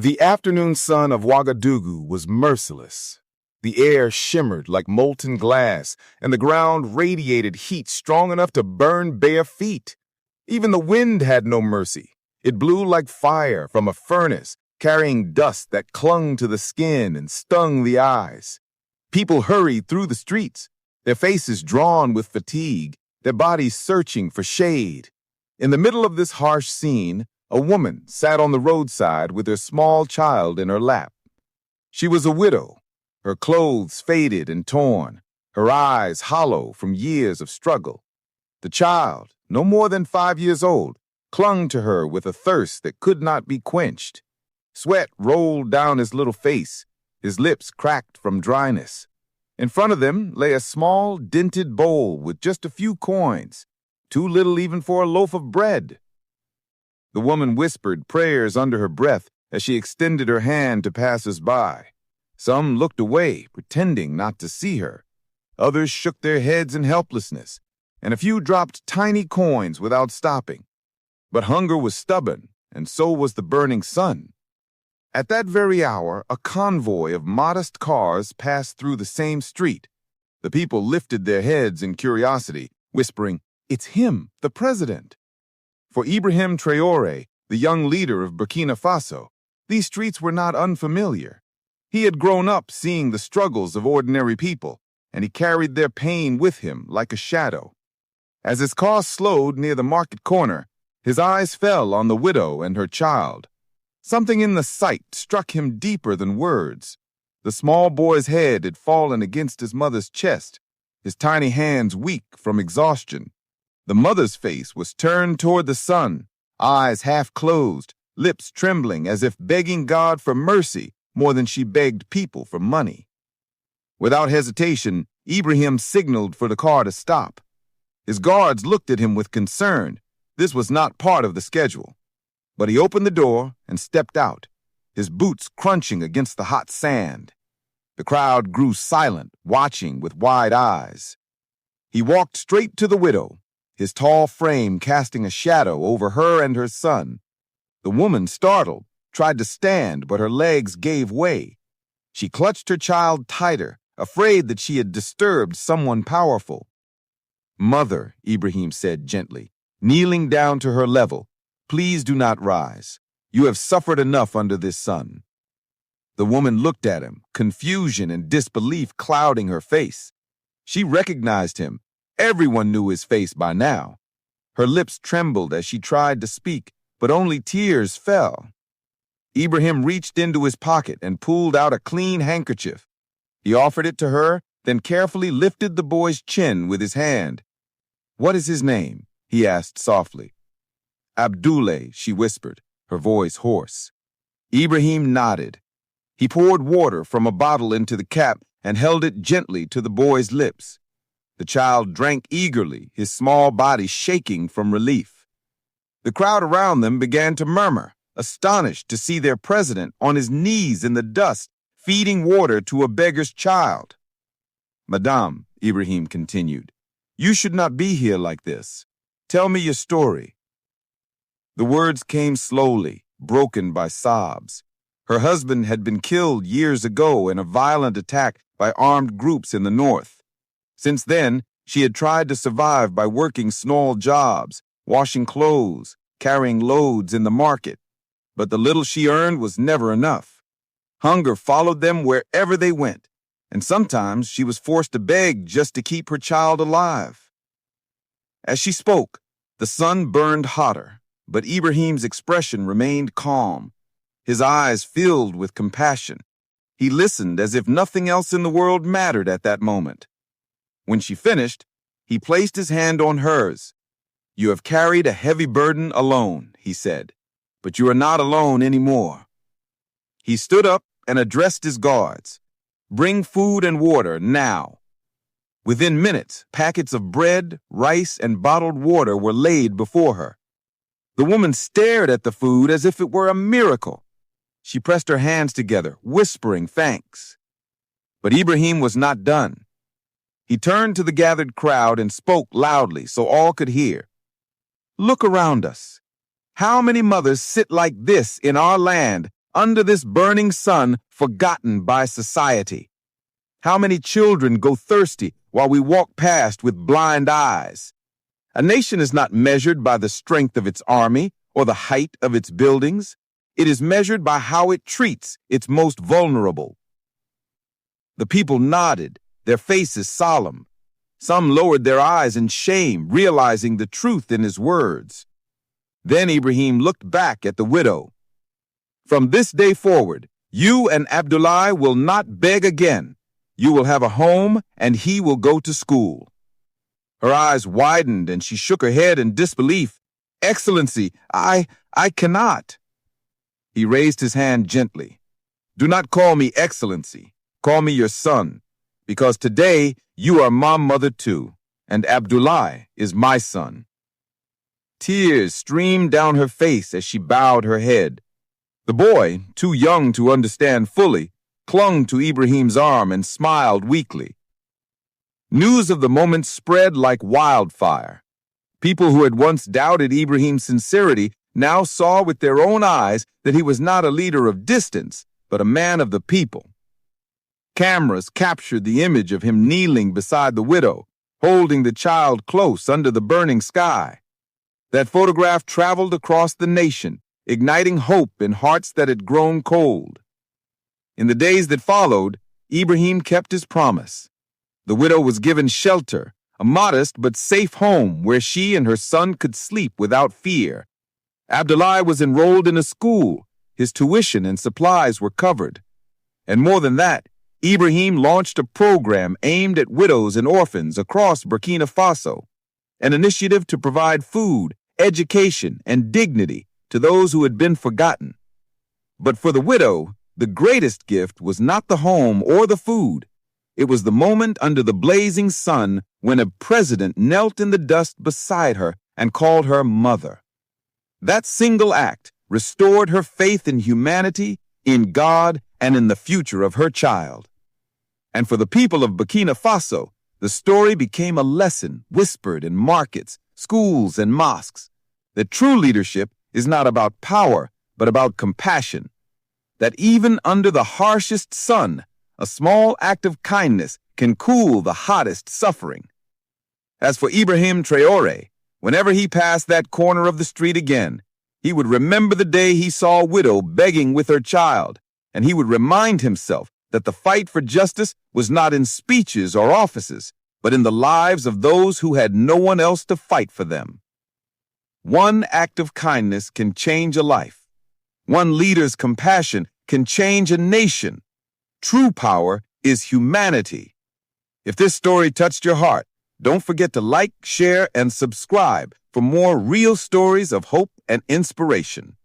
The afternoon sun of Ouagadougou was merciless. The air shimmered like molten glass, and the ground radiated heat strong enough to burn bare feet. Even the wind had no mercy. It blew like fire from a furnace, carrying dust that clung to the skin and stung the eyes. People hurried through the streets, their faces drawn with fatigue, their bodies searching for shade. In the middle of this harsh scene, a woman sat on the roadside with her small child in her lap. She was a widow, her clothes faded and torn, her eyes hollow from years of struggle. The child, no more than 5 years old, clung to her with a thirst that could not be quenched. Sweat rolled down his little face, his lips cracked from dryness. In front of them lay a small, dented bowl with just a few coins, too little even for a loaf of bread. The woman whispered prayers under her breath as she extended her hand to passers-by. Some looked away, pretending not to see her. Others shook their heads in helplessness, and a few dropped tiny coins without stopping. But hunger was stubborn, and so was the burning sun. At that very hour, a convoy of modest cars passed through the same street. The people lifted their heads in curiosity, whispering, "It's him, the president." For Ibrahim Traoré, the young leader of Burkina Faso, these streets were not unfamiliar. He had grown up seeing the struggles of ordinary people, and he carried their pain with him like a shadow. As his car slowed near the market corner, his eyes fell on the widow and her child. Something in the sight struck him deeper than words. The small boy's head had fallen against his mother's chest, his tiny hands weak from exhaustion. The mother's face was turned toward the sun, eyes half closed, lips trembling as if begging God for mercy more than she begged people for money. Without hesitation, Ibrahim signaled for the car to stop. His guards looked at him with concern. This was not part of the schedule. But he opened the door and stepped out, his boots crunching against the hot sand. The crowd grew silent, watching with wide eyes. He walked straight to the widow, his tall frame casting a shadow over her and her son. The woman, startled, tried to stand, but her legs gave way. She clutched her child tighter, afraid that she had disturbed someone powerful. "Mother," Ibrahim said gently, kneeling down to her level, "please do not rise. You have suffered enough under this sun." The woman looked at him, confusion and disbelief clouding her face. She recognized him. Everyone knew his face by now. Her lips trembled as she tried to speak, but only tears fell. Ibrahim reached into his pocket and pulled out a clean handkerchief. He offered it to her, then carefully lifted the boy's chin with his hand. "What is his name?" he asked softly. "Abdoulaye," she whispered, her voice hoarse. Ibrahim nodded. He poured water from a bottle into the cap and held it gently to the boy's lips. The child drank eagerly, his small body shaking from relief. The crowd around them began to murmur, astonished to see their president on his knees in the dust, feeding water to a beggar's child. "Madame," Ibrahim continued, "you should not be here like this. Tell me your story." The words came slowly, broken by sobs. Her husband had been killed years ago in a violent attack by armed groups in the north. Since then, she had tried to survive by working small jobs, washing clothes, carrying loads in the market. But the little she earned was never enough. Hunger followed them wherever they went, and sometimes she was forced to beg just to keep her child alive. As she spoke, the sun burned hotter, but Ibrahim's expression remained calm. His eyes filled with compassion. He listened as if nothing else in the world mattered at that moment. When she finished, he placed his hand on hers. "You have carried a heavy burden alone," he said, "but you are not alone anymore." He stood up and addressed his guards. "Bring food and water now." Within minutes, packets of bread, rice, and bottled water were laid before her. The woman stared at the food as if it were a miracle. She pressed her hands together, whispering thanks. But Ibrahim was not done. He turned to the gathered crowd and spoke loudly so all could hear. "Look around us. How many mothers sit like this in our land under this burning sun, forgotten by society. How many children go thirsty while we walk past with blind eyes? A nation is not measured by the strength of its army or the height of its buildings. It is measured by how it treats its most vulnerable. The people nodded, their faces solemn. Some lowered their eyes in shame, realizing the truth in his words. Then Ibrahim looked back at the widow. From this day forward, you and Abdullah will not beg again. You will have a home, and he will go to school. Her eyes widened, and she shook her head in disbelief. Excellency, I cannot. He raised his hand gently. Do not call me Excellency. Call me your son, because today you are my mother too, and Abdullah is my son. Tears streamed down her face as she bowed her head. The boy, too young to understand fully, clung to Ibrahim's arm and smiled weakly. News of the moment spread like wildfire. People who had once doubted Ibrahim's sincerity now saw with their own eyes that he was not a leader of distance, but a man of the people. Cameras captured the image of him kneeling beside the widow, holding the child close under the burning sky. That photograph traveled across the nation, igniting hope in hearts that had grown cold. In the days that followed, Ibrahim kept his promise. The widow was given shelter, a modest but safe home where she and her son could sleep without fear. Abdullah was enrolled in a school. His tuition and supplies were covered. And more than that, Ibrahim launched a program aimed at widows and orphans across Burkina Faso, an initiative to provide food, education, and dignity to those who had been forgotten. But for the widow, the greatest gift was not the home or the food. It was the moment under the blazing sun when a president knelt in the dust beside her and called her mother. That single act restored her faith in humanity, in God, and in the future of her child. And for the people of Burkina Faso, the story became a lesson whispered in markets, schools, and mosques, that true leadership is not about power, but about compassion. That even under the harshest sun, a small act of kindness can cool the hottest suffering. As for Ibrahim Traoré, whenever he passed that corner of the street again, he would remember the day he saw a widow begging with her child, and he would remind himself that the fight for justice was not in speeches or offices, but in the lives of those who had no one else to fight for them. One act of kindness can change a life. One leader's compassion can change a nation. True power is humanity. If this story touched your heart, don't forget to like, share, and subscribe for more real stories of hope and inspiration.